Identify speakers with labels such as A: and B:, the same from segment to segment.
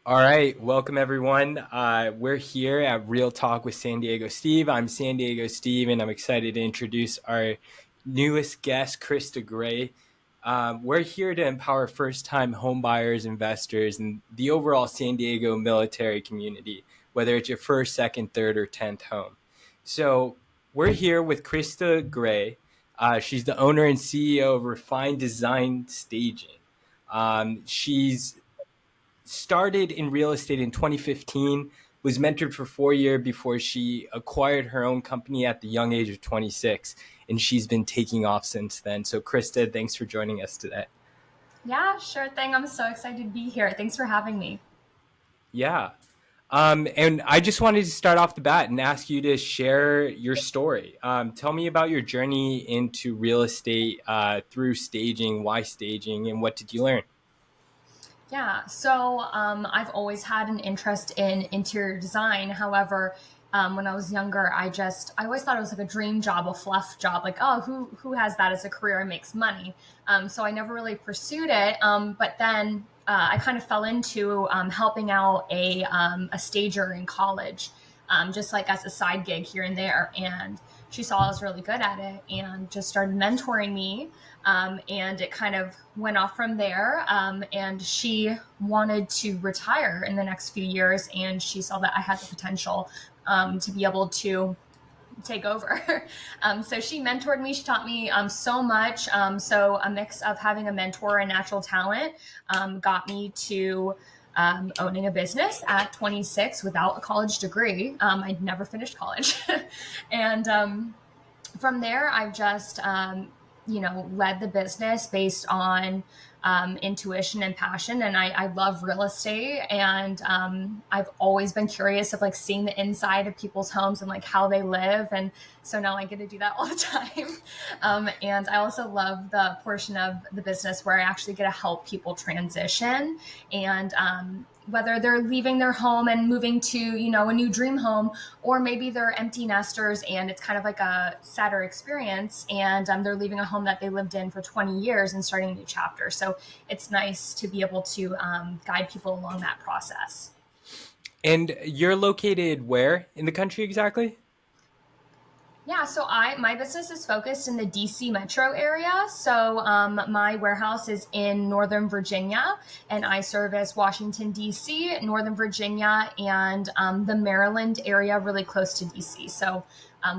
A: All right, welcome everyone. We're here at Real Talk with San Diego Steve. I'm San Diego Steve, and I'm excited to introduce our newest guest, Krista Gray. We're here to empower first-time home buyers, investors, and the overall San Diego military community, whether it's your first, second, third, or 10th home. So we're here with Krista Gray. She's the owner and CEO of Refined Design Staging. She's started in real estate in 2015, was mentored for 4 years before she acquired her own company at the young age of 26, and she's been taking off since then. So Krista, thanks for joining us today.
B: Yeah, sure thing. I'm so excited to be here. Thanks for having me.
A: Yeah. And I just wanted to start off the bat and ask you to share your story. Tell me about your journey into real estate through staging, why staging, and what did you learn?
B: Yeah, so I've always had an interest in interior design. However, when I was younger, I always thought it was like a dream job, a fluff job. Like, oh, who has that as a career and makes money? So I never really pursued it. But then I kind of fell into helping out a stager in college, just like as a side gig here and there. And she saw I was really good at it and just started mentoring me. And it kind of went off from there. And she wanted to retire in the next few years, and she saw that I had the potential to be able to take over. So she mentored me. She taught me so much. So a mix of having a mentor and natural talent got me to owning a business at 26 without a college degree. I'd never finished college. And from there, I've just, led the business based on intuition and passion. And I love real estate. And I've always been curious of like seeing the inside of people's homes and like how they live. And so now I get to do that all the time. And I also love the portion of the business where I actually get to help people transition and whether they're leaving their home and moving to, a new dream home, or maybe they're empty nesters and it's kind of like a sadder experience and they're leaving a home that they lived in for 20 years and starting a new chapter. So it's nice to be able to guide people along that process.
A: And you're located where in the country exactly?
B: Yeah, so my business is focused in the DC metro area. So my warehouse is in Northern Virginia, and I service Washington D.C., Northern Virginia, and the Maryland area, really close to D.C. So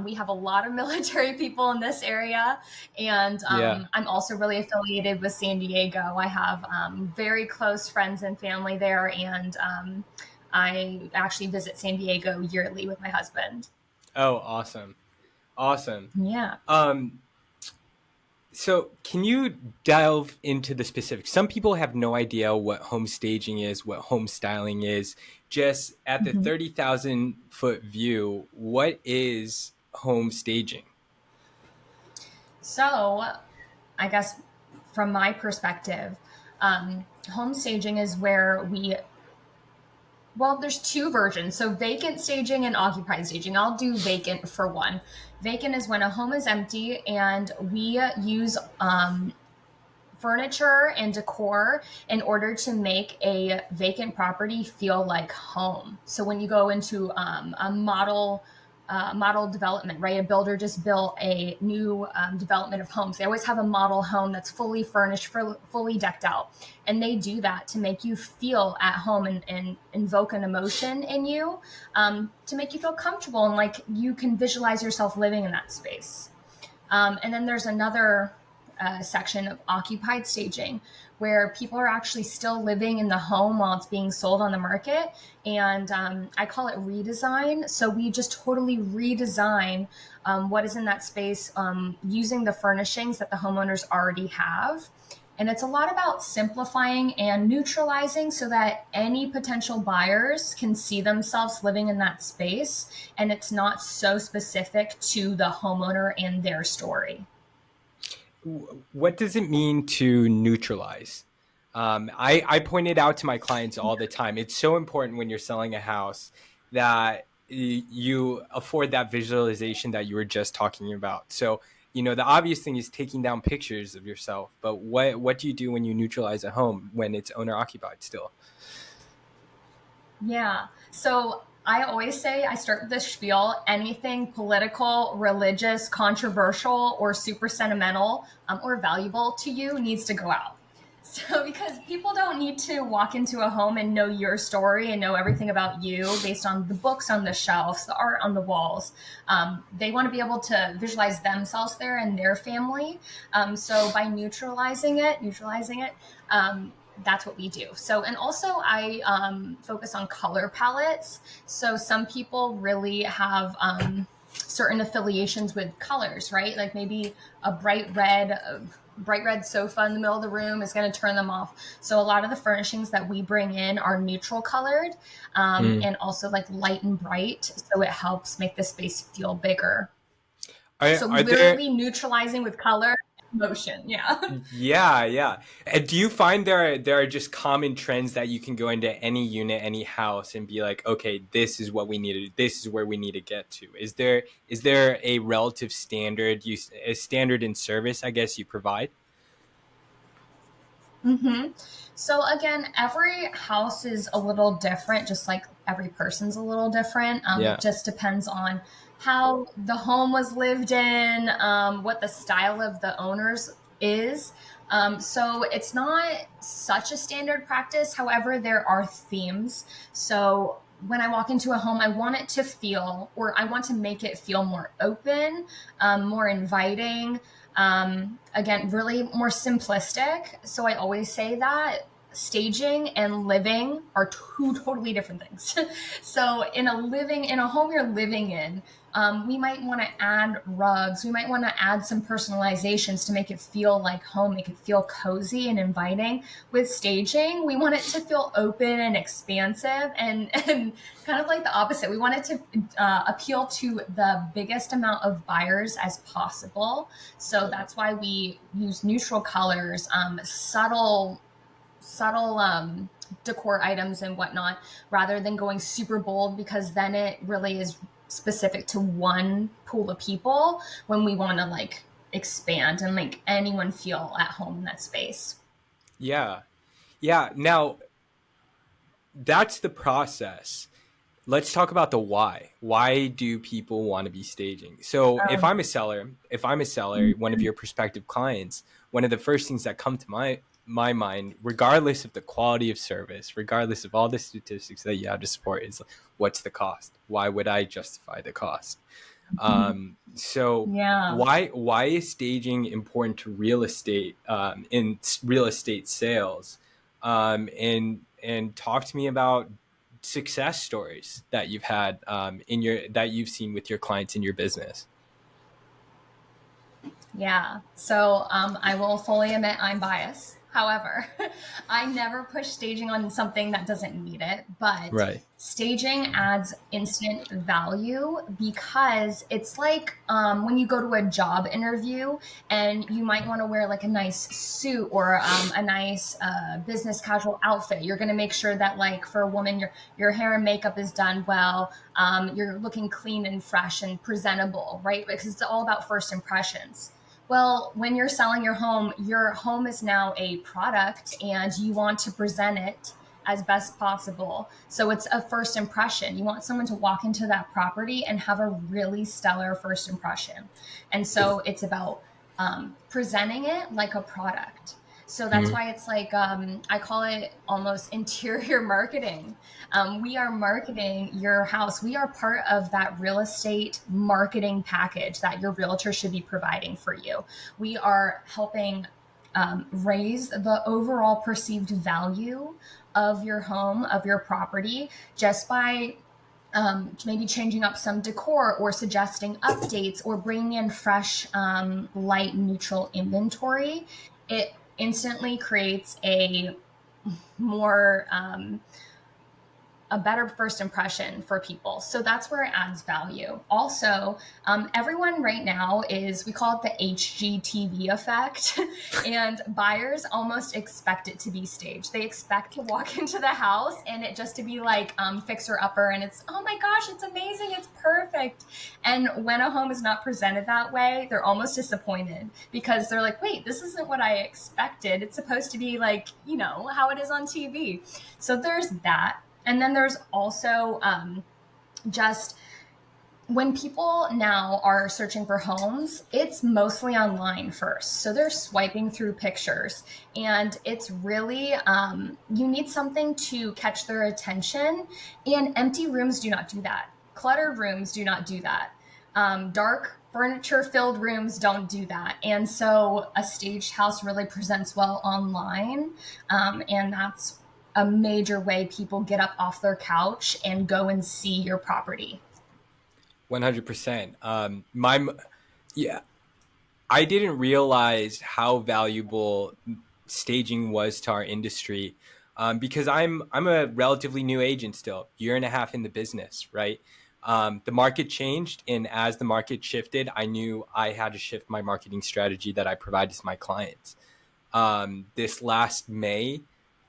B: we have a lot of military people in this area, and
A: Yeah.
B: I'm also really affiliated with San Diego. I have very close friends and family there, and I actually visit San Diego yearly with my husband.
A: Oh, awesome. Awesome.
B: Yeah.
A: Um, so can you delve into the specifics? Some people have no idea what home staging is, what home styling is. Just at the
B: Mhm.
A: 30,000-foot view, what is home staging?
B: So, I guess from my perspective, home staging is where there's two versions. So, vacant staging and occupied staging. I'll do vacant for one. Vacant is when a home is empty and we use furniture and decor in order to make a vacant property feel like home. So when you go into a model development, right? A builder just built a new development of homes. They always have a model home that's fully furnished, fully decked out. And they do that to make you feel at home and invoke an emotion in you to make you feel comfortable and like you can visualize yourself living in that space. And then there's another section of occupied staging where people are actually still living in the home while it's being sold on the market. And I call it redesign. So we just totally redesign what is in that space using the furnishings that the homeowners already have. And it's a lot about simplifying and neutralizing so that any potential buyers can see themselves living in that space. And it's not so specific to the homeowner and their story.
A: What does it mean to neutralize? I point it out to my clients all the time. It's so important when you're selling a house that you afford that visualization that you were just talking about. So, the obvious thing is taking down pictures of yourself, but what do you do when you neutralize a home when it's owner occupied still?
B: Yeah. So I always say I start with this spiel: anything political, religious, controversial, or super sentimental or valuable to you needs to go out. So, because people don't need to walk into a home and know your story and know everything about you based on the books on the shelves, the art on the walls. They want to be able to visualize themselves there and their family. So, by neutralizing it, that's what we do. So, and also I focus on color palettes. So some people really have certain affiliations with colors, right? Like maybe a bright red sofa in the middle of the room is going to turn them off. So a lot of the furnishings that we bring in are neutral colored, and also like light and bright. So it helps make the space feel bigger. So
A: Are there?
B: literally neutralizing with color, motion. Yeah.
A: Yeah, yeah. And do you find there are just common trends that you can go into any unit, any house, and be like, okay, this is what we needed. This is where we need to get to. Is there a relative standard a standard in service, I guess, you provide?
B: Mm-hmm. So again, every house is a little different, just like every person's a little different. It
A: Yeah.
B: just depends on how the home was lived in, what the style of the owners is. So it's not such a standard practice. However, there are themes. So when I walk into a home, I want it to feel, or I want to make it feel more open, more inviting, again, really more simplistic. So I always say that staging and living are two totally different things. So in a home you're living in, we might want to add rugs. We might want to add some personalizations to make it feel like home, make it feel cozy and inviting. With staging, we want it to feel open and expansive, and kind of like the opposite. We want it to appeal to the biggest amount of buyers as possible. So that's why we use neutral colors, subtle decor items and whatnot, rather than going super bold, because then it really is specific to one pool of people when we want to like expand and make anyone feel at home in that space.
A: Yeah. Yeah. Now, that's the process. Let's talk about the why. Why do people want to be staging? So, if I'm a seller, one of your prospective clients, one of the first things that come to my mind, regardless of the quality of service, regardless of all the statistics that you have to support, is what's the cost? Why would I justify the cost? So
B: Yeah.
A: why is staging important to real estate, in real estate sales? And talk to me about success stories that you've had, that you've seen with your clients in your business.
B: Yeah. So I will fully admit I'm biased. However, I never push staging on something that doesn't need it, but
A: Right.
B: staging adds instant value because it's like when you go to a job interview and you might want to wear like a nice suit or a nice business casual outfit. You're going to make sure that, like, for a woman, your hair and makeup is done well. You're looking clean and fresh and presentable, right? Because it's all about first impressions. Well, when you're selling your home is now a product and you want to present it as best possible. So it's a first impression. You want someone to walk into that property and have a really stellar first impression. And so it's about presenting it like a product. So that's
A: Mhm.
B: why it's like, I call it almost interior marketing. We are marketing your house. We are part of that real estate marketing package that your realtor should be providing for you. We are helping raise the overall perceived value of your home, of your property, just by maybe changing up some decor or suggesting updates or bringing in fresh, light, neutral inventory. It instantly creates more a better first impression for people. So that's where it adds value. Also, everyone right now we call it the HGTV effect, and buyers almost expect it to be staged. They expect to walk into the house and it just to be like fixer upper, and it's, oh my gosh, it's amazing, it's perfect. And when a home is not presented that way, they're almost disappointed because they're like, wait, this isn't what I expected. It's supposed to be like, how it is on TV. So there's that. And then there's also just when people now are searching for homes, it's mostly online first. So they're swiping through pictures, and it's really, you need something to catch their attention. And empty rooms do not do that. Cluttered rooms do not do that. Dark furniture filled rooms don't do that. And so a staged house really presents well online. And that's a major way people get up off their couch and go and see your property.
A: 100%. Yeah, I didn't realize how valuable staging was to our industry, because I'm a relatively new agent still, year and a half in the business, right? The market changed, and as the market shifted, I knew I had to shift my marketing strategy that I provide to my clients. This last May,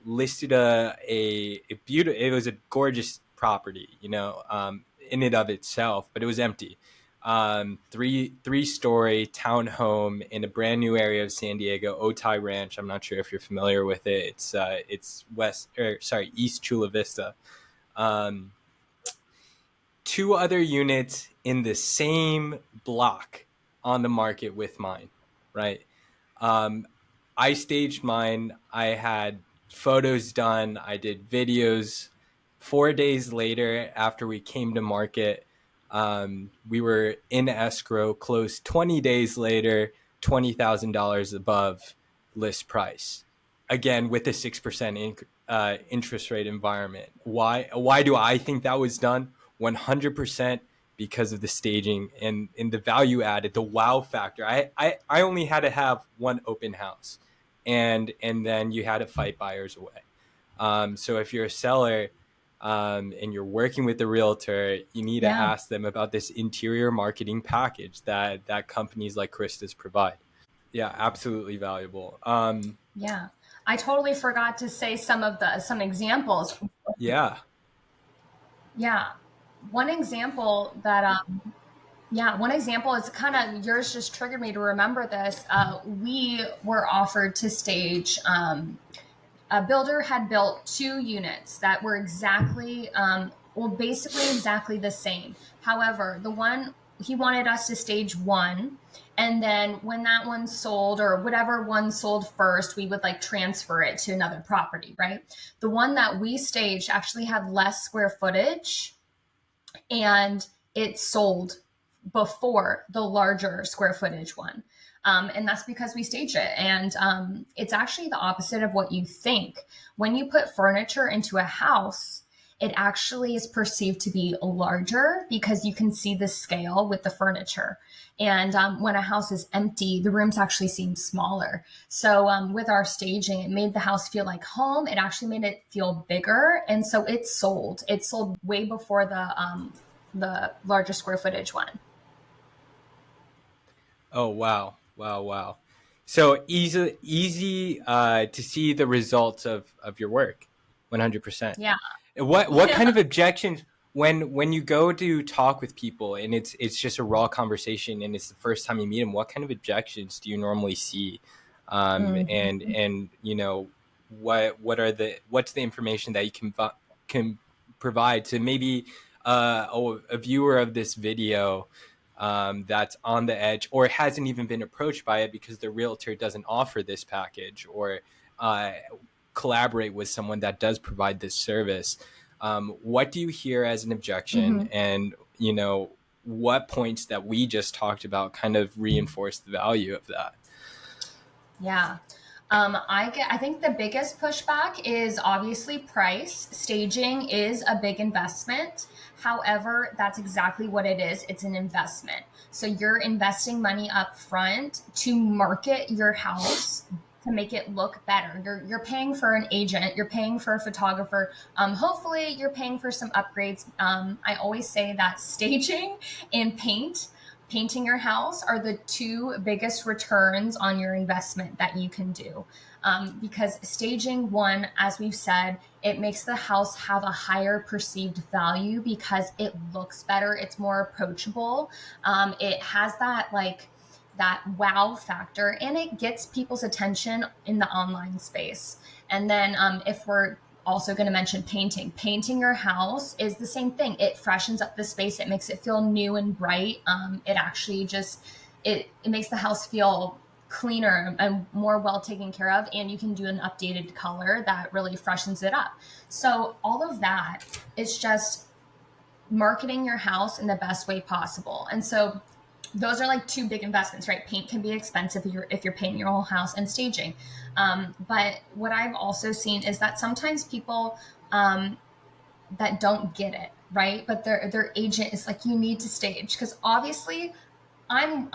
A: listed a beautiful, it was a gorgeous property, in and of itself, but it was empty. Three-story townhome in a brand new area of San Diego, Otay Ranch. I'm not sure if you're familiar with it. It's East Chula Vista. Um, Two other units in the same block on the market with mine, right? Um, I staged mine. I had photos done. I did videos. 4 days later, after we came to market, we were in escrow, closed 20 days later, $20,000 above list price. Again, with a 6% interest rate environment. Why do I think that was done? 100% because of the staging and the value added, the wow factor. I only had to have one open house, and then you had to fight buyers away. So if you're a seller, and you're working with the realtor, you need to
B: Yeah.
A: ask them about this interior marketing package that companies like Krista's provide. Yeah, absolutely valuable.
B: Yeah. I totally forgot to say some examples.
A: Yeah.
B: Yeah. One example that one example is kind of yours just triggered me to remember this. We were offered to stage a builder had built 2 units that were basically exactly the same. However, the one he wanted us to stage one, and then when that one sold or whatever one sold first, we would like transfer it to another property, right? The one that we staged actually had less square footage, and it sold before the larger square footage one. And that's because we stage it. And it's actually the opposite of what you think. When you put furniture into a house, it actually is perceived to be larger because you can see the scale with the furniture. And when a house is empty, the rooms actually seem smaller. So with our staging, it made the house feel like home. It actually made it feel bigger. And so it sold. It sold way before the larger square footage one.
A: Oh, wow. Wow. Wow. So easy to see the results of your work. 100%.
B: Yeah.
A: What kind of objections when you go to talk with people and it's just a raw conversation and it's the first time you meet them, what kind of objections do you normally see?
B: Mhm.
A: And what's the information that you can provide to maybe a viewer of this video, that's on the edge or hasn't even been approached by it because the realtor doesn't offer this package or uh, collaborate with someone that does provide this service. What do you hear as an objection?
B: Mhm.
A: And, what points that we just talked about kind of reinforce the value of that?
B: Yeah. I think the biggest pushback is obviously price. Staging is a big investment. However, that's exactly what it is. It's an investment. So you're investing money up front to market your house to make it look better. You're paying for an agent. You're paying for a photographer. Hopefully, you're paying for some upgrades. I always say that staging and painting your house are the 2 biggest returns on your investment that you can do. Because staging one, as we've said, it makes the house have a higher perceived value because it looks better. It's more approachable. It has that wow factor, and it gets people's attention in the online space. And then if we're also going to mention painting. Painting your house is the same thing. It freshens up the space. It makes it feel new and bright. It actually just, it makes the house feel cleaner and more well taken care of. And you can do an updated color that really freshens it up. So all of that is just marketing your house in the best way possible. And so those are like two big investments, right? Paint can be expensive if you're painting your whole house, and staging. But what I've also seen is that sometimes people that don't get it, right? But their agent is like, you need to stage, because obviously I'm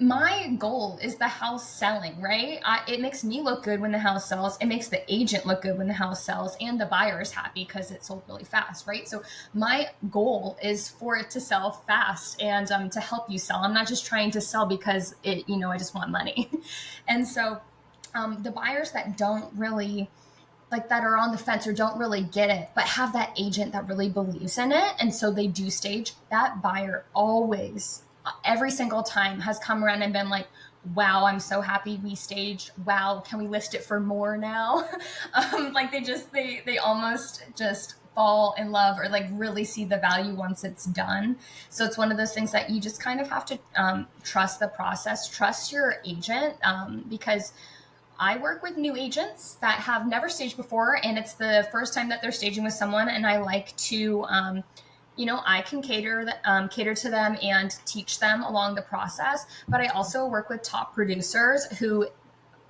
B: my goal is the house selling, right? It makes me look good when the house sells. It makes the agent look good when the house sells, and the buyer is happy because it sold really fast, right? So my goal is for it to sell fast and to help you sell. I'm not just trying to sell because I just want money. And so the buyers that don't really like, that are on the fence or don't really get it, but have that agent that really believes in it, and so they do stage, that buyer always, every single time, has come around and been like, wow, I'm so happy we staged. Wow, can we list it for more now? Like they almost just fall in love, or like really see the value once it's done. So it's one of those things that you just kind of have to trust the process, trust your agent, because I work with new agents that have never staged before, and it's the first time that they're staging with someone. And I like to, I can cater to them and teach them along the process. But I also work with top producers who,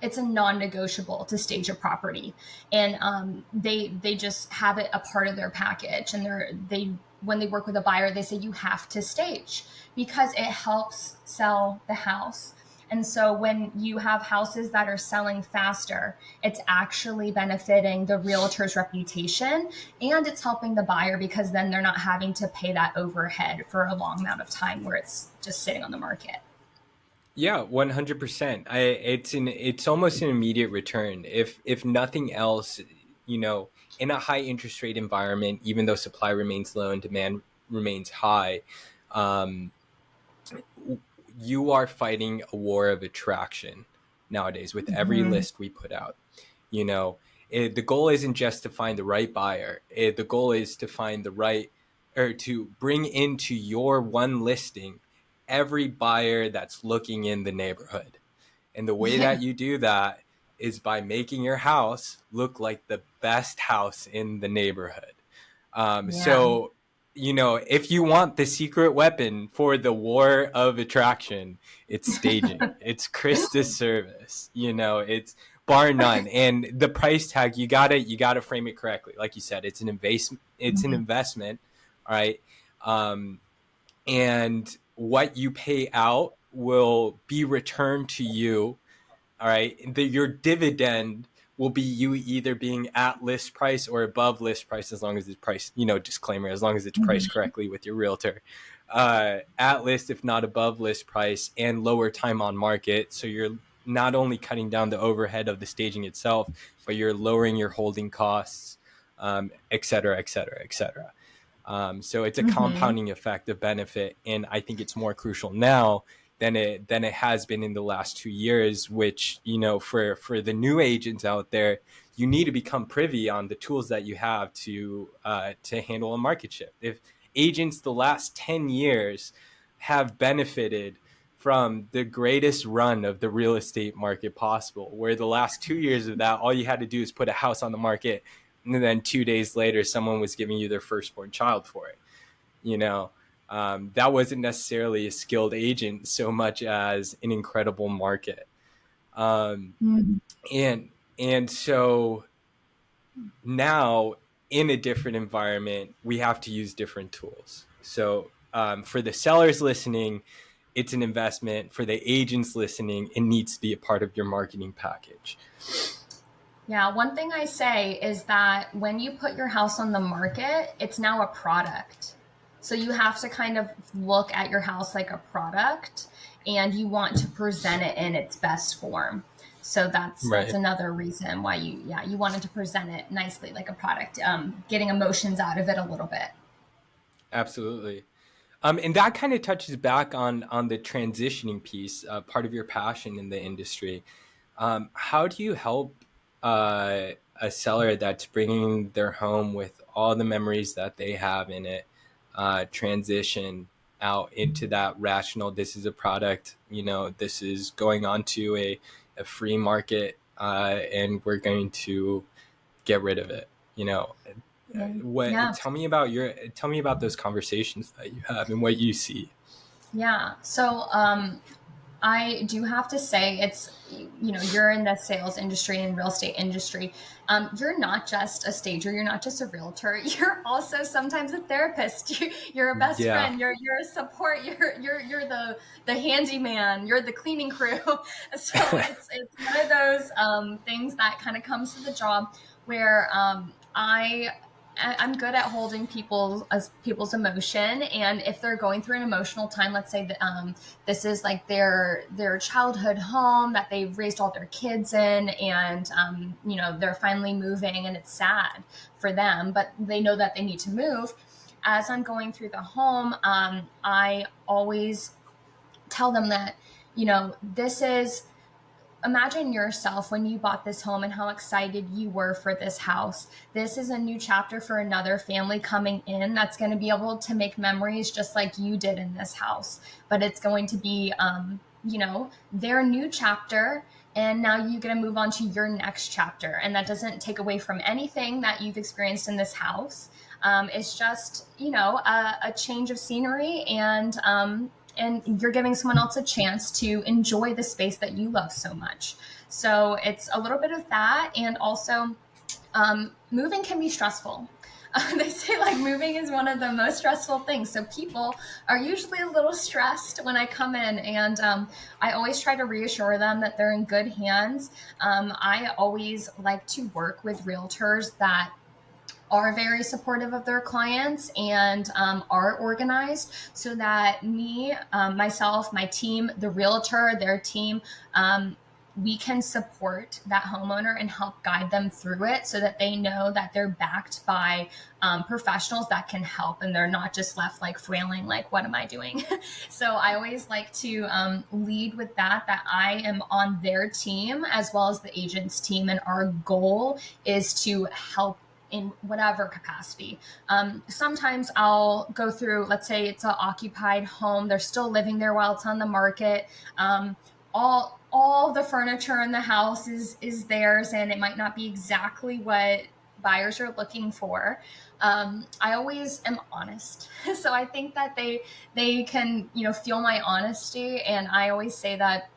B: it's a non-negotiable to stage a property, and they just have it a part of their package. And when they work with a buyer, they say you have to stage because it helps sell the house. And so when you have houses that are selling faster, it's actually benefiting the realtor's reputation, and it's helping the buyer because then they're not having to pay that overhead for a long amount of time where it's just sitting on the market.
A: Yeah, 100%. It's almost an immediate return. If nothing else, in a high interest rate environment, even though supply remains low and demand remains high, um, you are fighting a war of attraction nowadays with every
B: Mm-hmm.
A: list we put out. The goal isn't just to find the right buyer. The goal is to find the right, or to bring into your one listing every buyer that's looking in the neighborhood. And the way
B: Yeah.
A: that you do that is by making your house look like the best house in the neighborhood.
B: Yeah.
A: If you want the secret weapon for the war of attraction, it's staging. It's Krista's service. It's bar none. And the price tag, you gotta frame it correctly. Like you said, it's an investment. It's an
B: Mm-hmm.
A: investment. All right. Um, and what you pay out will be returned to you. All right. Your dividend will be you either being at list price or above list price, as long as it's priced, disclaimer, as long as it's priced correctly with your realtor. At list, if not above list price, and lower time on market. So you're not only cutting down the overhead of the staging itself, but you're lowering your holding costs, et cetera, et cetera, et cetera. So it's a
B: Mm-hmm.
A: compounding effect of benefit, and I think it's more crucial now than it has been in the last 2 years. Which, for the new agents out there, you need to become privy on the tools that you have to handle a market shift. If agents the last 10 years have benefited from the greatest run of the real estate market possible, where the last 2 years of that, all you had to do is put a house on the market, and then 2 days later someone was giving you their firstborn child for it. That wasn't necessarily a skilled agent so much as an incredible market. um,
B: Mm-hmm.
A: and so now, in a different environment, we have to use different tools. So for the sellers listening, it's an investment. For the agents listening, it needs to be a part of your marketing package.
B: Yeah, one thing I say is that when you put your house on the market, it's now a product. So you have to kind of look at your house like a product, and you want to present it in its best form. So that's
A: Right.
B: another reason why you wanted to present it nicely like a product, getting emotions out of it a little bit.
A: Absolutely. And that kind of touches back on the transitioning piece, part of your passion in the industry. How do you help? a seller that's bringing their home with all the memories that they have in it, transition out into that rational, this is a product, this is going on to a free market, and we're going to get rid of it.
B: Yeah.
A: Tell me about those conversations that you have and what you see.
B: Yeah. So I do have to say you're in the sales industry and real estate industry. You're not just a stager. You're not just a realtor. You're also sometimes a therapist. You're a best
A: Yeah.
B: friend. You're a support. You're the handyman. You're the cleaning crew. So it's one of those things that kind of comes to the job where I'm good at holding people's emotion, and if they're going through an emotional time, let's say that this is like their childhood home that they've raised all their kids in, and they're finally moving, and it's sad for them, but they know that they need to move. As I'm going through the home, I always tell them that this is, imagine yourself when you bought this home and how excited you were for this house. This is a new chapter for another family coming in that's going to be able to make memories just like you did in this house. But it's going to be, their new chapter. And now you're going to move on to your next chapter. And that doesn't take away from anything that you've experienced in this house. It's just, a change of scenery, and you're giving someone else a chance to enjoy the space that you love so much. So it's a little bit of that. And also, moving can be stressful. They say like moving is one of the most stressful things. So people are usually a little stressed when I come in, and I always try to reassure them that they're in good hands. I always like to work with realtors that are very supportive of their clients and are organized, so that myself, my team, the realtor, their team, we can support that homeowner and help guide them through it, so that they know that they're backed by professionals that can help, and they're not just left like frailing, like, what am I doing? So I always like to lead with that I am on their team as well as the agent's team, and our goal is to help in whatever capacity. Sometimes I'll go through, let's say it's an occupied home, they're still living there while it's on the market. All the furniture in the house is theirs, and it might not be exactly what buyers are looking for. I always am honest. So I think that they can, feel my honesty. And I always say that,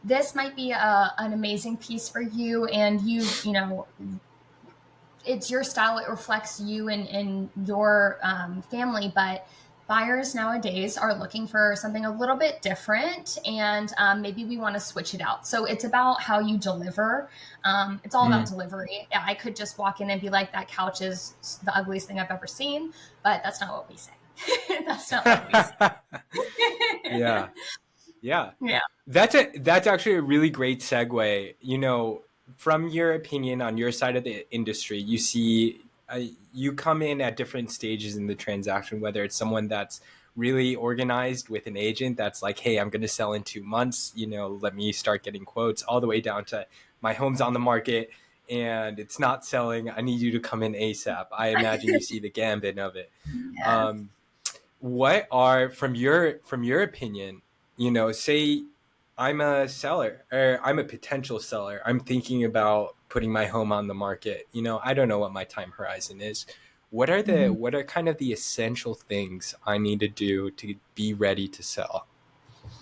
B: this might be an amazing piece for you, and it's your style. It reflects you and your family, but buyers nowadays are looking for something a little bit different, and maybe we want to switch it out. So it's about how you deliver. It's all about delivery. I could just walk in and be like, that couch is the ugliest thing I've ever seen, but that's not what we say. That's not what we say.
A: Yeah.
B: Yeah.
A: That's actually a really great segue. From your opinion on your side of the industry, you see, you come in at different stages in the transaction, whether it's someone that's really organized with an agent that's like, hey, I'm going to sell in 2 months, let me start getting quotes, all the way down to my home's on the market and it's not selling, I need you to come in ASAP. I imagine you see the gambit of it.
B: Yeah.
A: What are, from your opinion, say I'm a seller, or I'm a potential seller, I'm thinking about putting my home on the market, I don't know what my time horizon is. What are kind of the essential things I need to do to be ready to sell?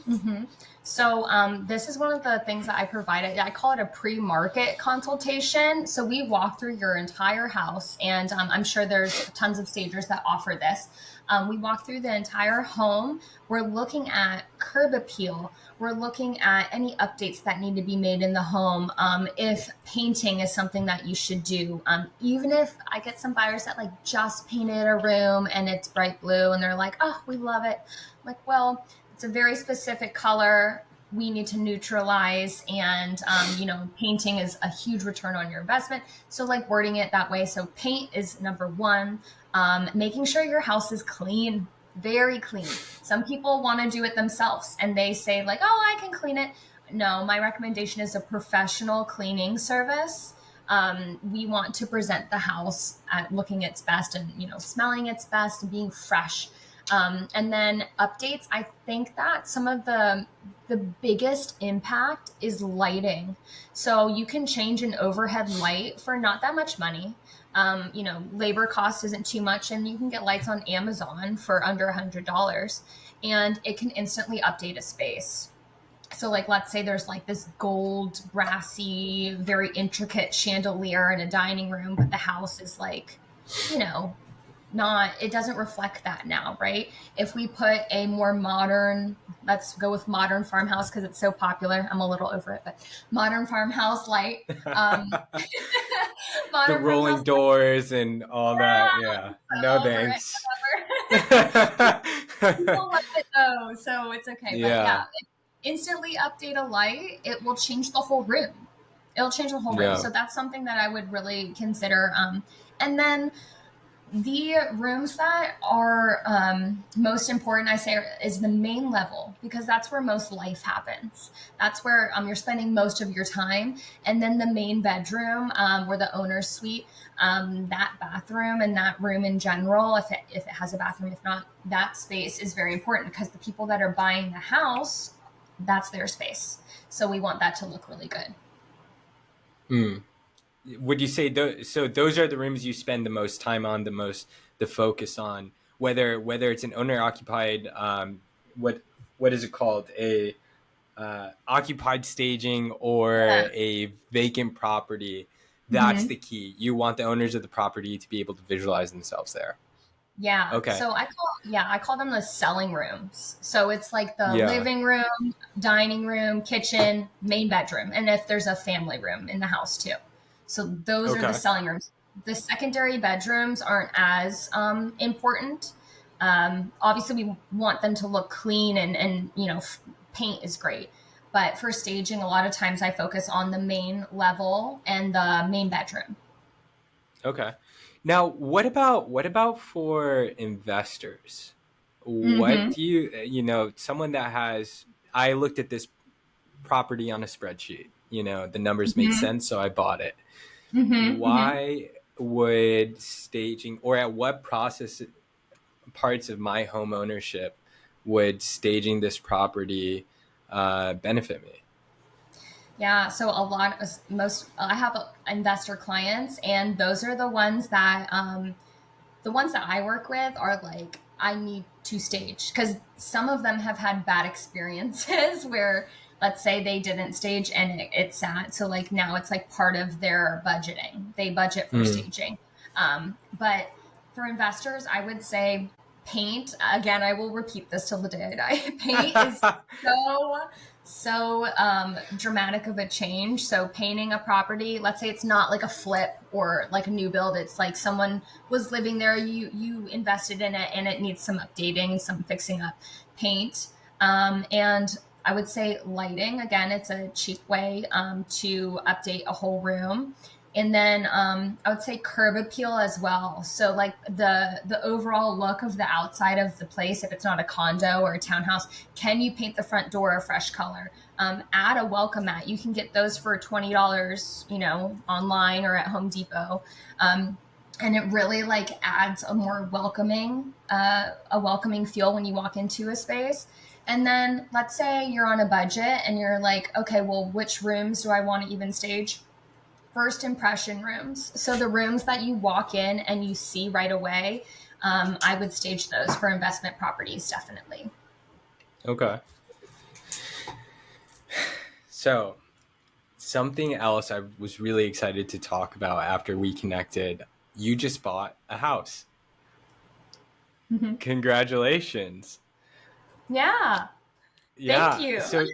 B: Mm-hmm. So this is one of the things that I provided. I call it a pre-market consultation. So we walk through your entire house, and I'm sure there's tons of stagers that offer this. We walk through the entire home. We're looking at curb appeal. We're looking at any updates that need to be made in the home. If painting is something that you should do, even if I get some buyers that like just painted a room and it's bright blue and they're like, oh, we love it. I'm like, well, it's a very specific color we need to neutralize, and painting is a huge return on your investment. So like wording it that way. So paint is number one. Making sure your house is clean, very clean. Some people want to do it themselves and they say like, oh, I can clean it. No, my recommendation is a professional cleaning service. We want to present the house at looking its best and, smelling its best and being fresh. And then updates, I think that some of the biggest impact is lighting. So you can change an overhead light for not that much money. Labor cost isn't too much, and you can get lights on Amazon for under $100, and it can instantly update a space. So like, let's say there's like this gold, brassy, very intricate chandelier in a dining room, but the house is like, it doesn't reflect that now, right? If we put a more modern, let's go with modern farmhouse because it's so popular. I'm a little over it, but modern farmhouse light.
A: The rolling doors and all that. Yeah. No thanks.
B: People love it though, so it's okay. Yeah. But yeah, instantly update a light, it will change the whole room. It'll change the whole room. Yeah. So that's something that I would really consider. And then the rooms that are most important, I say, is the main level, because that's where most life happens. That's where you're spending most of your time. And then the main bedroom, or the owner's suite, that bathroom and that room in general, if it has a bathroom, if not, that space is very important, because the people that are buying the house, that's their space. So we want that to look really good.
A: Would you say so those are the rooms you spend the most time on, the focus on, whether it's an owner occupied, what is it called, a occupied staging or a vacant property? That's the key. You want the owners of the property to be able to visualize themselves there.
B: Yeah. Okay. So I call them the selling rooms. So it's like the living room, dining room, kitchen, main bedroom, and if there's a family room in the house too. So those are the selling rooms. The secondary bedrooms aren't as important. Obviously, we want them to look clean and paint is great. But for staging, a lot of times I focus on the main level and the main bedroom.
A: Okay. Now, what about for investors? What do you, someone that has, I looked at this property on a spreadsheet, the numbers made sense, so I bought it. Why would staging, or at what parts of my home ownership would staging this property benefit me?
B: Yeah, so I have investor clients, and those are the ones that I work with are like, I need to stage, because some of them have had bad experiences where, let's say, they didn't stage and it sat. So like now it's like part of their budgeting. They budget for staging. But for investors, I would say paint. Again, I will repeat this till the day I die. Paint is so dramatic of a change. So painting a property, let's say it's not like a flip or like a new build, it's like someone was living there, you invested in it, and it needs some updating, some fixing up. Paint, and I would say lighting. Again, it's a cheap way to update a whole room. And then I would say curb appeal as well. So like the overall look of the outside of the place, if it's not a condo or a townhouse, can you paint the front door a fresh color? Add a welcome mat. You can get those for $20, online or at Home Depot. And it really like adds a more welcoming feel when you walk into a space. And then let's say you're on a budget and you're like, okay, well, which rooms do I want to even stage? First impression rooms. So the rooms that you walk in and you see right away, I would stage those for investment properties, definitely.
A: Okay. So something else I was really excited to talk about after we connected, you just bought a house. Congratulations.
B: Yeah. Thank you.
A: So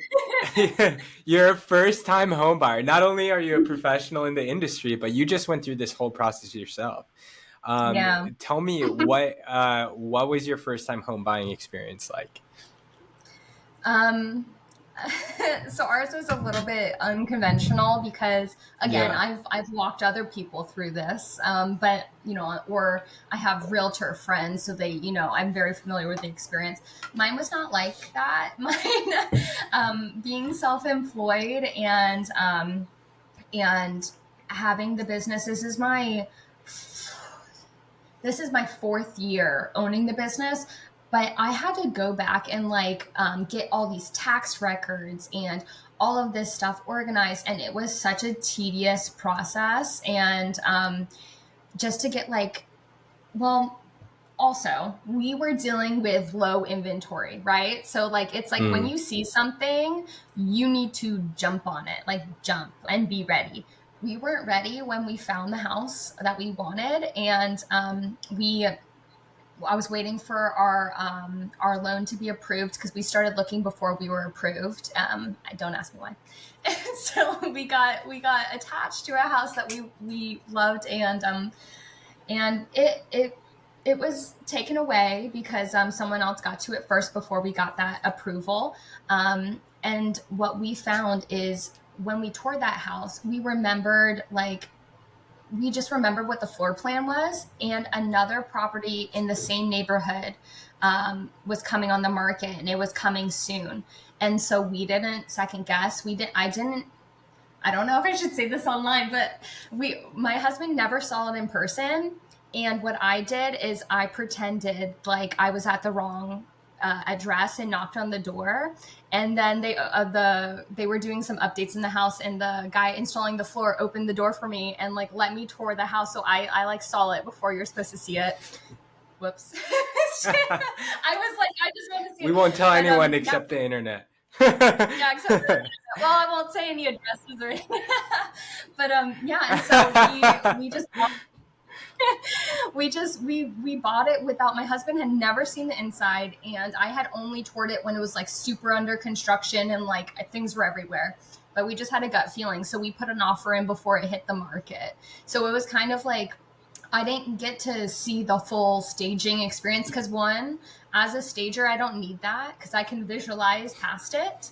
A: you're a first-time home buyer. Not only are you a professional in the industry, but you just went through this whole process yourself. Tell me what was your first-time home buying experience like?
B: So ours was a little bit unconventional because, again, I've walked other people through this, but or I have realtor friends, so they, I'm very familiar with the experience. Mine was not like that. Mine, being self-employed and having the business, this is my 4th year owning the business, but I had to go back and get all these tax records and all of this stuff organized. And it was such a tedious process. And just to get also we were dealing with low inventory, right? So it's when you see something, you need to jump on it, jump and be ready. We weren't ready when we found the house that we wanted, and I was waiting for our loan to be approved, because we started looking before we were approved. Don't ask me why. So we got attached to a house that we loved, and it was taken away because someone else got to it first before we got that approval. And what we found is, when we toured that house, we just remembered what the floor plan was, and another property in the same neighborhood was coming on the market, and it was coming soon. And so we didn't second guess. I don't know if I should say this online, but my husband never saw it in person. And what I did is I pretended like I was at the wrong address and knocked on the door. And then they were doing some updates in the house, and the guy installing the floor opened the door for me and let me tour the house. So I saw it before you're supposed to see it. Whoops. I just want to see it.
A: We won't tell anyone except the internet.
B: Yeah, except for, well, I won't say any addresses or anything. But yeah, and so we just we bought it without, my husband had never seen the inside, and I had only toured it when it was super under construction and things were everywhere. But we just had a gut feeling, so we put an offer in before it hit the market. So it was kind of I didn't get to see the full staging experience, because one, as a stager, I don't need that because I can visualize past it.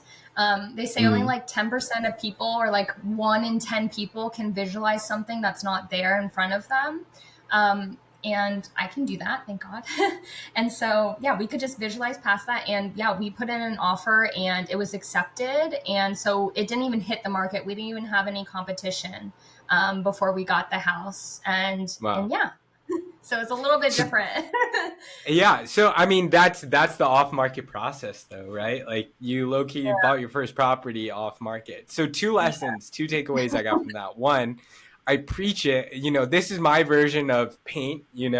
B: They say only 10% of people, or 1 in 10 people, can visualize something that's not there in front of them. And I can do that, thank God. And so, yeah, we could just visualize past that. And yeah, we put in an offer and it was accepted. And so it didn't even hit the market. We didn't even have any competition before we got the house. And yeah, so it's a little bit different.
A: Yeah. So, I mean, that's the off market process though, right? You low-key bought your first property off market. So 2 lessons, 2 takeaways I got from that. One, I preach it, this is my version of paint, if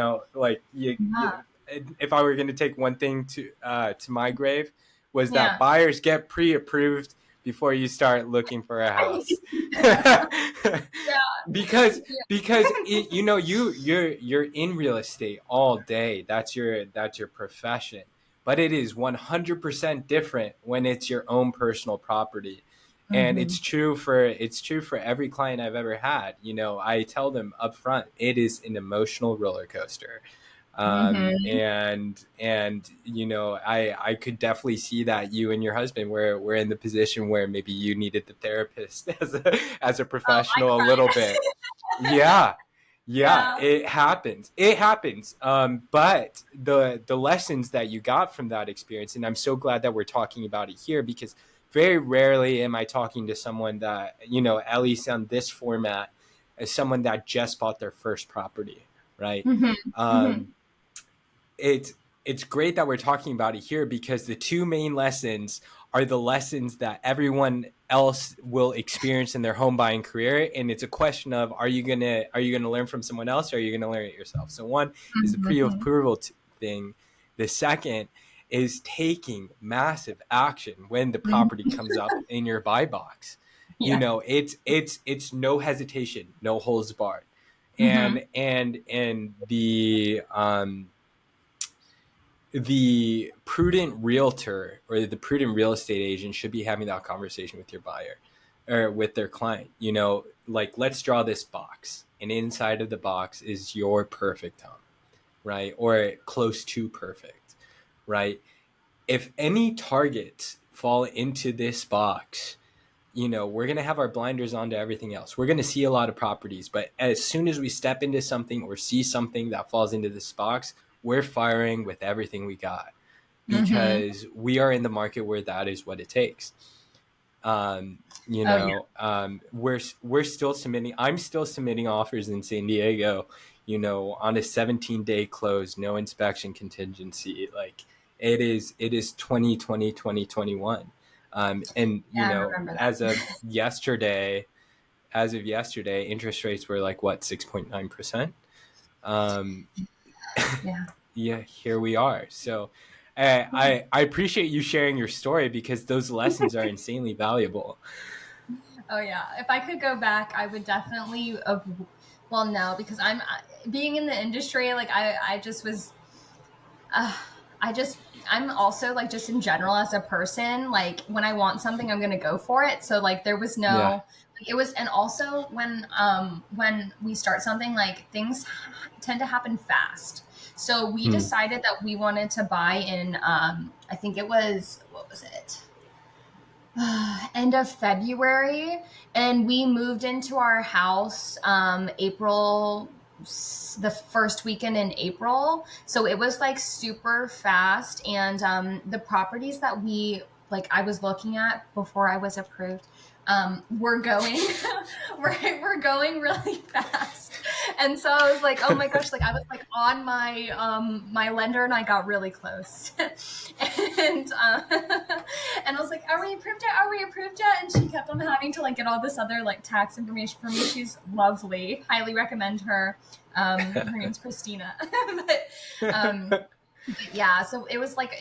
A: I were going to take one thing to my grave, was that buyers get pre-approved before you start looking for a house. Because you're in real estate all day. That's your profession. But it is 100% different when it's your own personal property. And it's true for every client I've ever had. I tell them up front, it is an emotional roller coaster. And I could definitely see that you and your husband were in the position where maybe you needed the therapist as a professional a little bit. Yeah. It happens. But the lessons that you got from that experience, and I'm so glad that we're talking about it here, because very rarely am I talking to someone that, at least on this format, as someone that just bought their first property, right? It's great that we're talking about it here, because the 2 main lessons are the lessons that everyone else will experience in their home buying career. And it's a question of, are you gonna learn from someone else, or are you gonna learn it yourself? So one is the pre-approval thing. The second is taking massive action when the property comes up in your buy box. It's no hesitation, no holds barred. And the prudent realtor or the prudent real estate agent should be having that conversation with your buyer or with their client. Let's draw this box, and inside of the box is your perfect home, right? Or close to perfect. Right? If any targets fall into this box, we're going to have our blinders on to everything else. We're going to see a lot of properties, but as soon as we step into something or see something that falls into this box, we're firing with everything we got, because we are in the market where that is what it takes. You
B: Oh yeah.
A: know, we're still submitting. I'm still submitting offers in San Diego. You know, on a 17-day close, no inspection contingency. Like it is 2020 2021. And you
B: Yeah, I
A: know,
B: remember that.
A: as of yesterday, interest rates were like what 6.9%. Um,
B: Yeah.
A: yeah, here we are. So I appreciate you sharing your story because those lessons are insanely valuable.
B: Oh yeah. If I could go back, I would definitely. Well, no, because being in the industry. Like I just was. Uh, I just. I'm also like just in general as a person. Like when I want something, I'm gonna go for it. So like there was
A: Yeah.
B: no. It was, and also when we start something, like things tend to happen fast. So we
A: Hmm.
B: decided that we wanted to buy in. I think it was, what was it? End of February, and we moved into our house April, the first weekend in April. So it was like super fast, and the properties that we like I was looking at before I was approved, we're going we're going really fast. And so I was like, oh my gosh, like I was like on my lender, and I got really close. and and I was like, are we approved yet? Are we approved yet? And she kept on having to like get all this other like tax information from me. She's lovely. Highly recommend her. Her name's Christina. But yeah, so it was like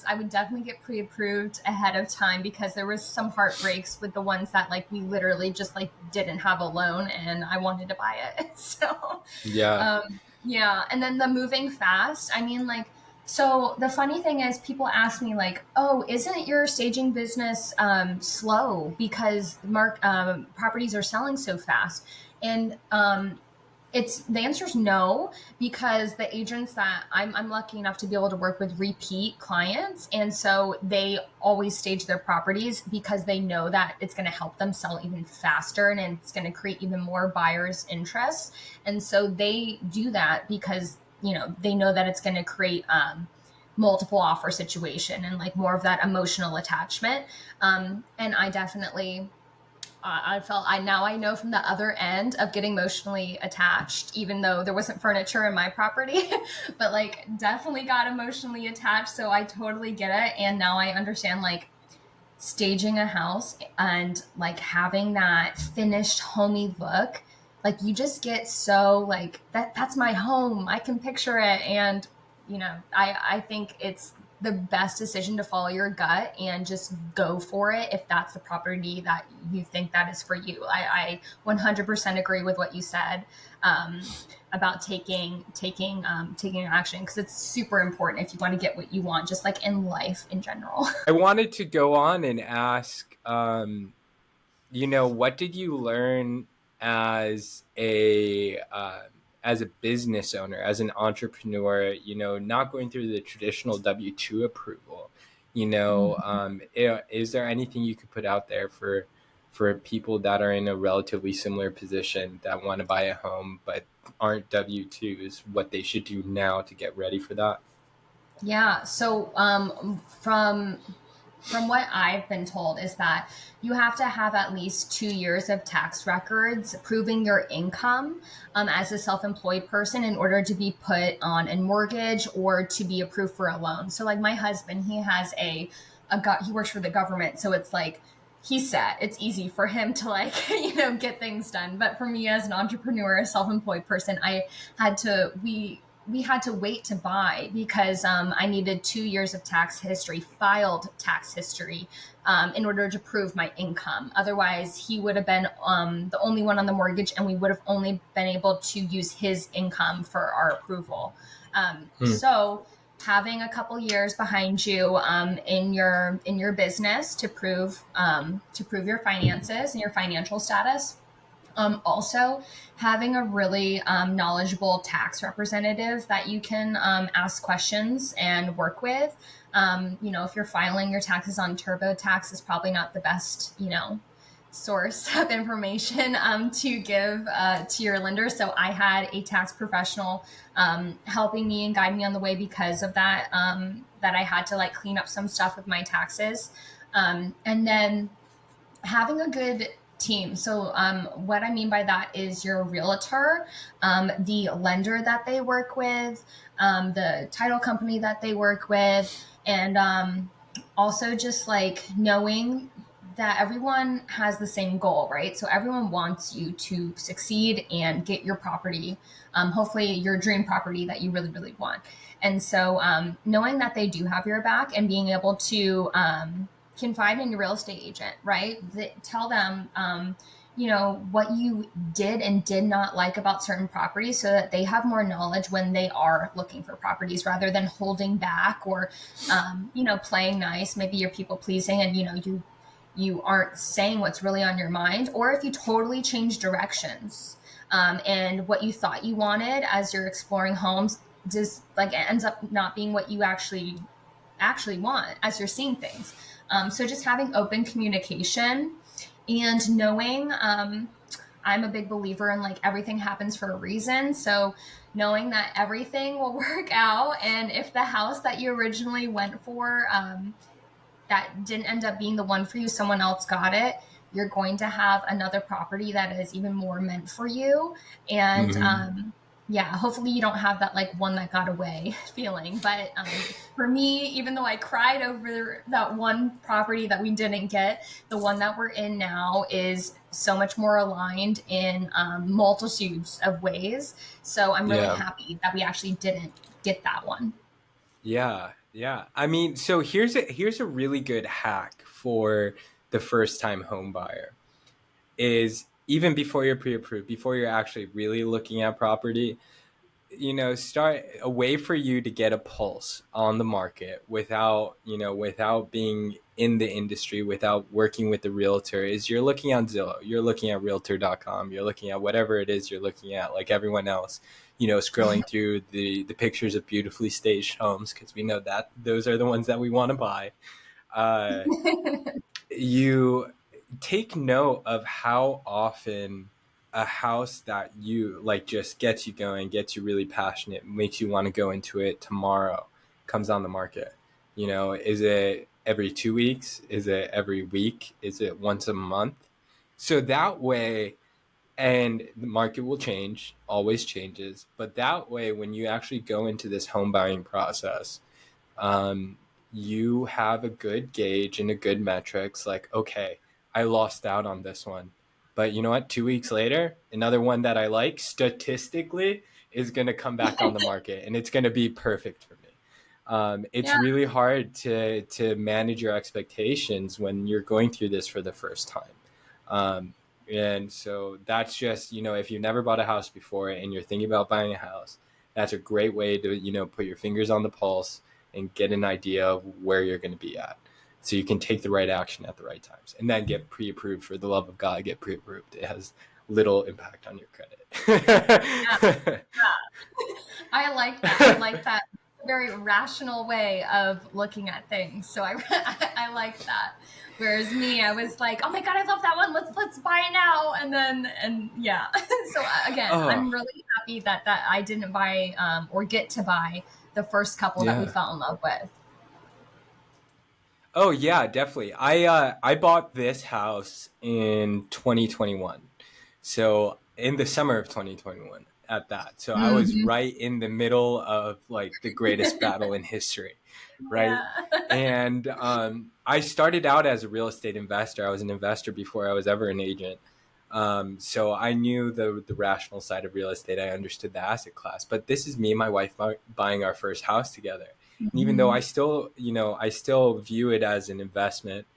B: I would definitely get pre-approved ahead of time because there was some heartbreaks with the ones that like we literally just like didn't have a loan and I wanted to buy it. So
A: Yeah.
B: yeah, and then the moving fast. I mean, like, so the funny thing is, people ask me like, "Oh, isn't your staging business slow because properties are selling so fast?" And it's the answer is no, because the agents that I'm lucky enough to be able to work with repeat clients, and so they always stage their properties because they know that it's going to help them sell even faster and it's going to create even more buyers' interest, and so they do that because they know that it's going to create multiple offer situation and like more of that emotional attachment. And I definitely I felt I know from the other end of getting emotionally attached, even though there wasn't furniture in my property, but like definitely got emotionally attached. So I totally get it. And now I understand like staging a house and like having that finished homey look. Like you just get so like that's my home. I can picture it. And I think it's the best decision to follow your gut and just go for it if that's the property that you think that is for you. I 100% agree with what you said um, about taking action, because it's super important if you want to get what you want, just like in life in general.
A: I wanted to go on and ask, you know, what did you learn as a business owner, as an entrepreneur? You know, not going through the traditional W-2 approval. You know, is there anything you could put out there for people that are in a relatively similar position that want to buy a home but aren't W-2s? What they should do now to get ready for that?
B: Yeah. So from what I've been told is that you have to have at least 2 years of tax records proving your income as a self-employed person in order to be put on a mortgage or to be approved for a loan. So like my husband, he has he works for the government, so it's like he's set. It's easy for him to like get things done. But for me as an entrepreneur, a self-employed person, I had to we had to wait to buy because I needed 2 years of tax history, filed tax history, in order to prove my income. Otherwise, he would have been the only one on the mortgage, and we would have only been able to use his income for our approval.
A: Hmm.
B: So having a couple years behind you in your business to prove your finances and your financial status. Also, having a really knowledgeable tax representative that you can ask questions and work with. If you're filing your taxes on TurboTax, is probably not the best, source of information to give to your lender. So I had a tax professional helping me and guiding me on the way because of that. That I had to like clean up some stuff with my taxes, and then having a good team. So, what I mean by that is your realtor, the lender that they work with, the title company that they work with, and also just like knowing that everyone has the same goal, right? So everyone wants you to succeed and get your property, hopefully your dream property that you really, really want. And so knowing that they do have your back and being able to confide in your real estate agent, right? Tell them, what you did and did not like about certain properties so that they have more knowledge when they are looking for properties rather than holding back or, playing nice. Maybe you're people pleasing and, you aren't saying what's really on your mind, or if you totally change directions and what you thought you wanted as you're exploring homes just like it ends up not being what you actually want as you're seeing things. So just having open communication and knowing, I'm a big believer in like everything happens for a reason. So knowing that everything will work out, and if the house that you originally went for that didn't end up being the one for you, someone else got it, you're going to have another property that is even more meant for you. And yeah, hopefully you don't have that like one that got away feeling. But for me, even though I cried over that one property that we didn't get, the one that we're in now is so much more aligned in multitudes of ways. So I'm really
A: Yeah.
B: happy that we actually didn't get that one.
A: Yeah. Yeah. I mean, so here's a really good hack for the first time home buyer is even before you're pre-approved, before you're actually really looking at property, start a way for you to get a pulse on the market without being in the industry, without working with the realtor, is you're looking at Zillow, you're looking at realtor.com, you're looking at whatever it is you're looking at, like everyone else, scrolling through the pictures of beautifully staged homes, because we know that those are the ones that we want to buy. Uh, you take note of how often a house that you like just gets you going, gets you really passionate, makes you want to go into it tomorrow, comes on the market. Is it every 2 weeks? Is it every week? Is it once a month? So that way, and the market will change, always changes. But that way, when you actually go into this home buying process, um, you have a good gauge and a good metrics like, okay, I lost out on this one. But you know what? 2 weeks later, another one that I like statistically is going to come back on the market and it's going to be perfect for me. It's
B: Yeah.
A: really hard to manage your expectations when you're going through this for the first time. Um, and so that's just, if you've never bought a house before and you're thinking about buying a house, that's a great way to, put your fingers on the pulse and get an idea of where you're going to be at, so you can take the right action at the right times and then get pre-approved. For the love of God, get pre-approved. It has little impact on your
B: Yeah.
A: credit.
B: I like that. I like that very rational way of looking at things. So I like that. Whereas me, I was like, oh my God, I love that one. Let's buy it now. And yeah. So again,
A: Oh,
B: I'm really happy that I didn't buy or get to buy the first couple that we
A: yeah.
B: fell in love with.
A: Oh yeah, definitely. I bought this house in 2021. So in the summer of 2021 at that. So I was
B: Mm-hmm.
A: right in the middle of like the greatest battle in history, right?
B: Yeah.
A: And I started out as a real estate investor. I was an investor before I was ever an agent. So I knew the rational side of real estate. I understood the asset class. But this is me and my wife buying our first house together. And even though
B: Mm-hmm.
A: I still view it as an investment,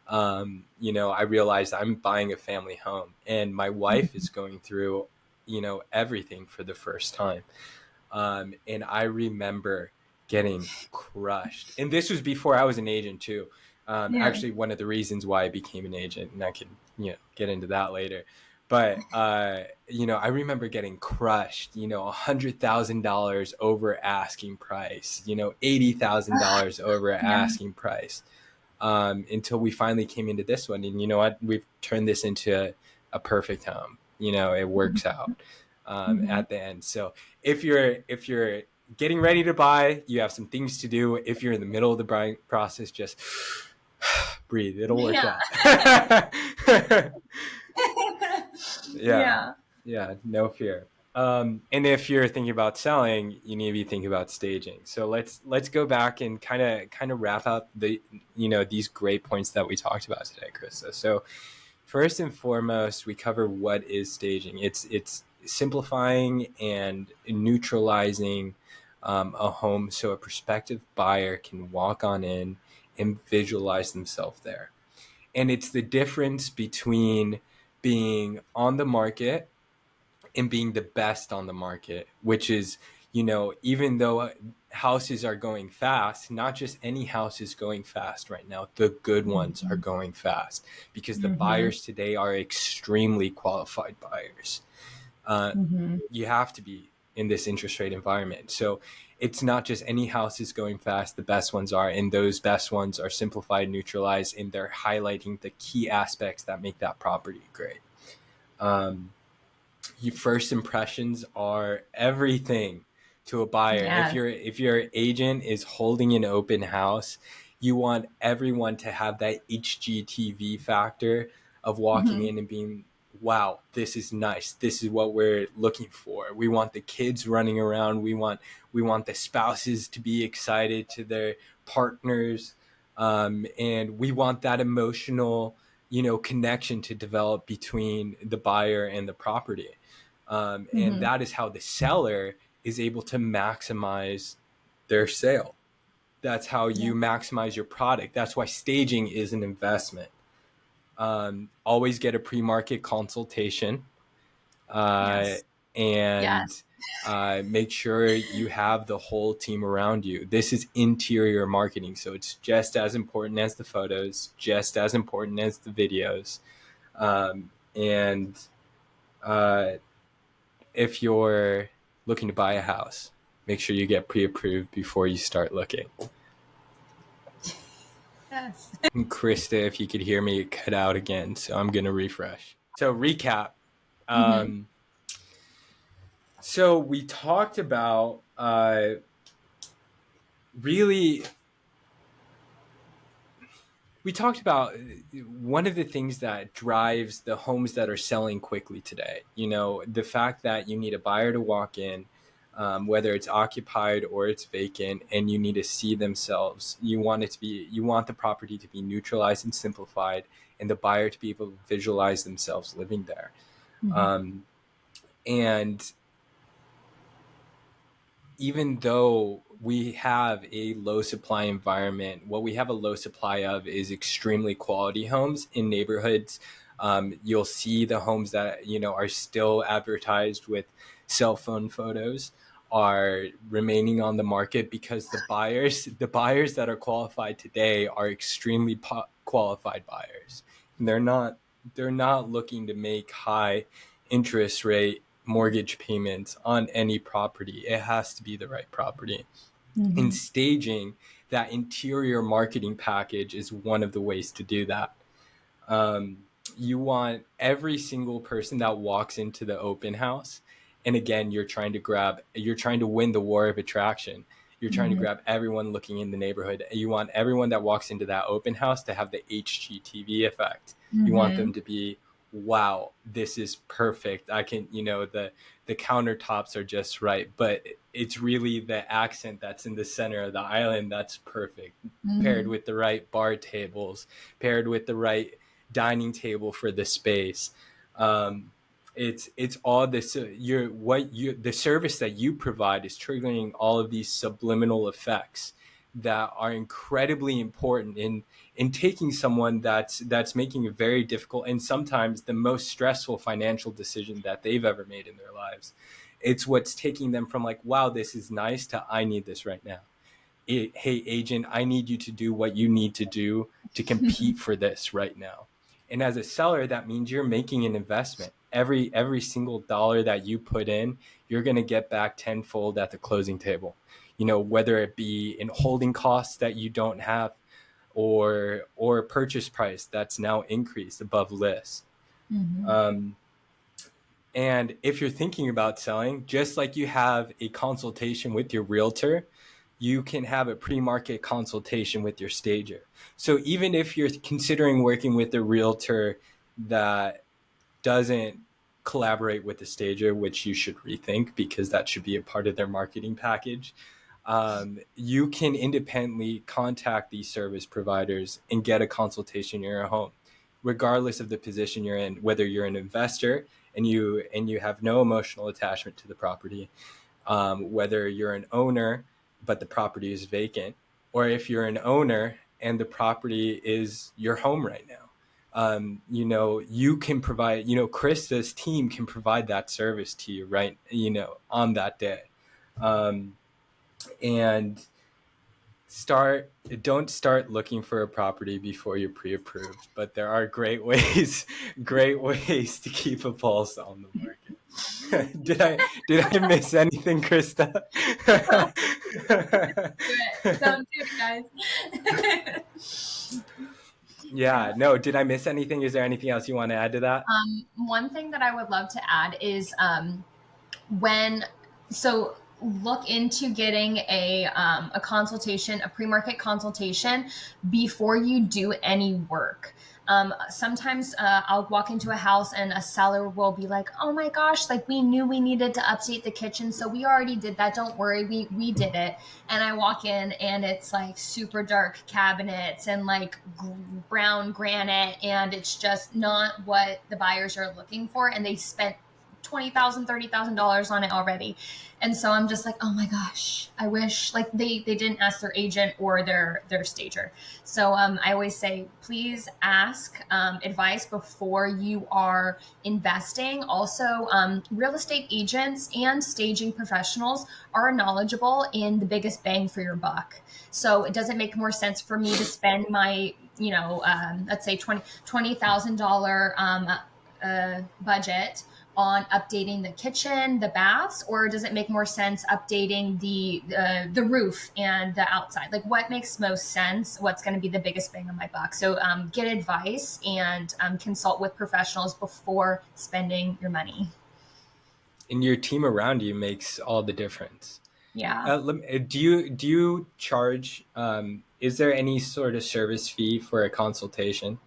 A: I realized I'm buying a family home and my wife is going through, everything for the first time. And I remember getting crushed. And this was before I was an agent too.
B: Yeah.
A: Actually, one of the reasons why I became an agent, and I can, get into that later. But I remember getting crushed. $100,000 over asking price. $80,000 over
B: Yeah.
A: asking price. Until we finally came into this one, and you know what? We've turned this into a perfect home. It works out
B: Mm-hmm.
A: at the end. So if you're getting ready to buy, you have some things to do. If you're in the middle of the buying process, just Breathe, it'll work
B: Yeah.
A: out. Yeah,
B: Yeah.
A: yeah, no fear. And if you're thinking about selling, you need to be thinking about staging. So let's go back and kind of wrap up the these great points that we talked about today, Krista. So first and foremost, we cover what is staging. It's simplifying and neutralizing a home so a prospective buyer can walk on in and visualize themselves there. And it's the difference between being on the market and being the best on the market, which is, even though houses are going fast, not just any house is going fast right now. The good ones are going fast because the buyers today are extremely qualified buyers. You have to be in this interest rate environment. So it's not just any house is going fast, the best ones are, and those best ones are simplified, neutralized, and they're highlighting the key aspects that make that property great. Your first impressions are everything to a buyer.
B: Yeah.
A: If your agent is holding an open house, you want everyone to have that HGTV factor of walking in and being, wow, this is nice. This is what we're looking for. We want the kids running around. We want the spouses to be excited to their partners, and we want that emotional connection to develop between the buyer and the property. And that is how the seller is able to maximize their sale. That's how you maximize your product. That's why staging is an investment. Always get a pre-market consultation,
B: Yes.
A: and
B: Yes.
A: make sure you have the whole team around you. This is interior marketing, so it's just as important as the photos, just as important as the videos. And if you're looking to buy a house, make sure you get pre-approved before you start looking.
B: Yes.
A: And Krista, if you could hear me, it cut out again, so I'm going to refresh. So recap. So we talked about really we talked about one of the things that drives the homes that are selling quickly today. The fact that you need a buyer to walk in, whether it's occupied or it's vacant, and you need to see themselves. You want the property to be neutralized and simplified, and the buyer to be able to visualize themselves living there. And even though we have a low supply environment, what we have a low supply of is extremely quality homes in neighborhoods. You'll see the homes that are still advertised with cell phone photos are remaining on the market because the buyers that are qualified today are extremely qualified buyers. And they're not looking to make high interest rate mortgage payments on any property. It has to be the right property. And staging that interior marketing package is one of the ways to do that. You want every single person that walks into the open house, and again, you're trying to win the war of attraction. You're trying to grab everyone looking in the neighborhood. You want everyone that walks into that open house to have the HGTV effect. You want them to be, wow, this is perfect. I can, the countertops are just right, but it's really the accent that's in the center of the island that's perfect, paired with the right bar tables, paired with the right dining table for the space. It's all this. The service that you provide is triggering all of these subliminal effects that are incredibly important in taking someone that's making a very difficult and sometimes the most stressful financial decision that they've ever made in their lives. It's what's taking them from like, wow, this is nice, to I need this right now. Hey, agent, I need you to do what you need to do to compete for this right now. And as a seller, that means you're making an investment. Every single dollar that you put in, you're going to get back tenfold at the closing table. Whether it be in holding costs that you don't have, or purchase price that's now increased above list. And if you're thinking about selling, just like you have a consultation with your realtor, you can have a pre-market consultation with your stager. So even if you're considering working with a realtor that doesn't collaborate with the stager, which you should rethink because that should be a part of their marketing package, you can independently contact these service providers and get a consultation in your home, regardless of the position you're in, whether you're an investor and you have no emotional attachment to the property, whether you're an owner but the property is vacant, or if you're an owner and the property is your home right now. You can provide, Krista's team can provide that service to you, right, on that day. And don't start looking for a property before you're pre-approved, but there are great ways to keep a pulse on the market. did I miss anything, Krista?
B: Don't do it, guys.
A: Yeah, no, did I miss anything? Is there anything else you want to add to that?
B: One thing that I would love to add is look into getting a consultation, a pre-market consultation before you do any work. Sometimes I'll walk into a house and a seller will be like, oh my gosh, like we knew we needed to update the kitchen. So we already did that. Don't worry. We did it. And I walk in and it's like super dark cabinets and like brown granite. And it's just not what the buyers are looking for. And they spent $20,000, $30,000 on it already. And so I'm just like, oh my gosh, I wish like they didn't ask their agent or their stager. So I always say, please ask advice before you are investing. Also, real estate agents and staging professionals are knowledgeable in the biggest bang for your buck. So it doesn't make more sense for me to spend my, let's say $20,000 budget on updating the kitchen, the baths, or does it make more sense updating the roof and the outside? Like what makes most sense? What's going to be the biggest bang on my buck? So get advice and consult with professionals before spending your money.
A: And your team around you makes all the difference.
B: Yeah.
A: Do you charge? Is there any sort of service fee for a consultation?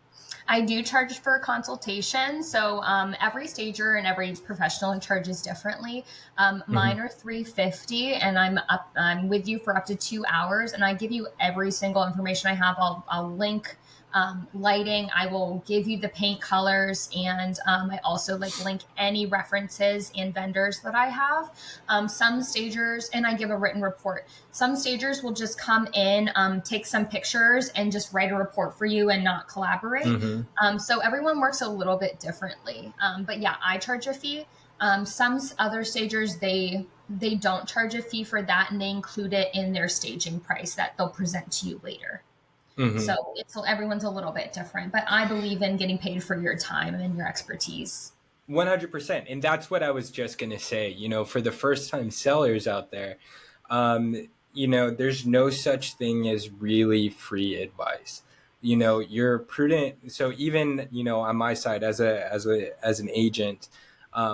B: I do charge for a consultation. So every stager and every professional charges differently. Mine are $350 and I'm with you for up to 2 hours and I give you every single information I have. I'll link lighting. I will give you the paint colors and I also link any references and vendors that I have. Some stagers, and I give a written report. Some stagers will just come in, take some pictures and just write a report for you and not collaborate. So everyone works a little bit differently. But yeah, I charge a fee. Some other stagers, they don't charge a fee for that and they include it in their staging price that they'll present to you later. So everyone's a little bit different, but I believe in getting paid for your time and your expertise.
A: 100%. And that's what I was just going to say, for the first time sellers out there, there's no such thing as really free advice. You're prudent. So even, on my side as an agent,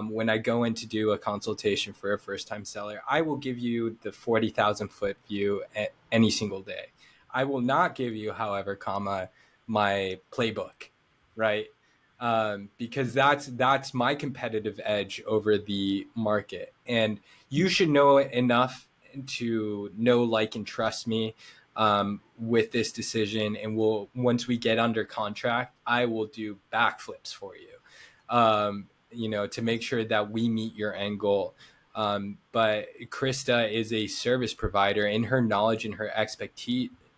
A: when I go in to do a consultation for a first time seller, I will give you the 40,000 foot view at any single day. I will not give you, however, my playbook, right? Because that's my competitive edge over the market. And you should know enough to know, like, and trust me with this decision. And once we get under contract, I will do backflips for you, to make sure that we meet your end goal. But Krista is a service provider, and her knowledge and her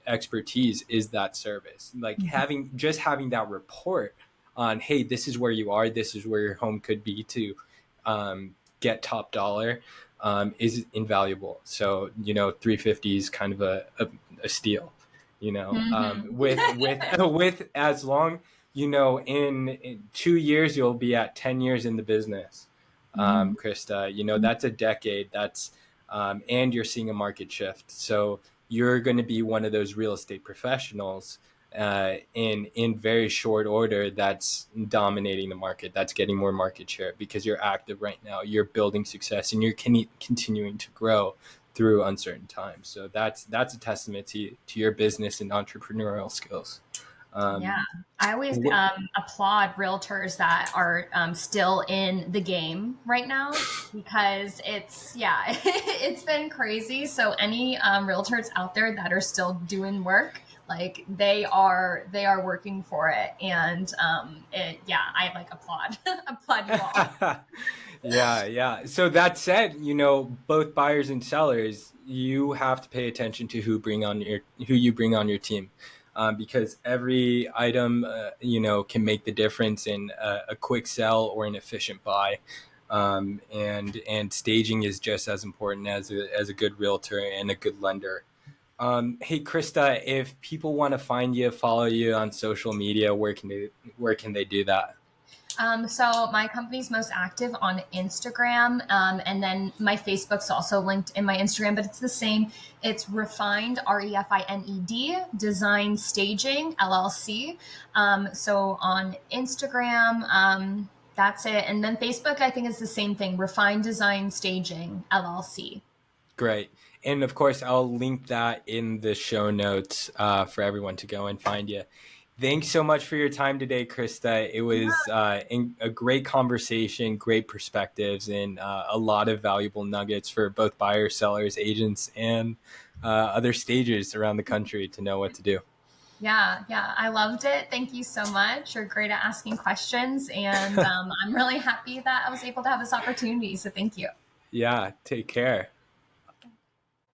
A: expertise is that service. Having that report on, hey, this is where you are, this is where your home could be to get top dollar is invaluable. So $350 is kind of a steal, with as long, in 2 years you'll be at 10 years in the business. Krista, that's a decade. That's and you're seeing a market shift. So you're going to be one of those real estate professionals in very short order that's dominating the market, that's getting more market share because you're active right now, you're building success, and you're continuing to grow through uncertain times. So that's a testament to your business and entrepreneurial skills.
B: Yeah,
A: Um,
B: I always applaud realtors that are still in the game right now because yeah, it's been crazy. So any realtors out there that are still doing work, like they are working for it, and yeah, I like applaud applaud you all.
A: yeah, yeah. So that said, both buyers and sellers, you have to pay attention to who you bring on your team, because every item, can make the difference in a quick sell or an efficient buy. And staging is just as important as a good realtor and a good lender. Hey Krista, if people want to find you, follow you on social media, where can they do that?
B: So my company's most active on Instagram, and then my Facebook's also linked in my Instagram, but it's the same. It's Refined, REFINED, Design Staging LLC. So on Instagram, that's it, and then Facebook, I think is the same thing. Refined Design Staging LLC.
A: Great. And of course, I'll link that in the show notes for everyone to go and find you. Thanks so much for your time today, Krista. It was a great conversation, great perspectives, and a lot of valuable nuggets for both buyers, sellers, agents, and other stages around the country to know what to do.
B: Yeah, I loved it. Thank you so much. You're great at asking questions, and I'm really happy that I was able to have this opportunity. So thank you.
A: Yeah, take care.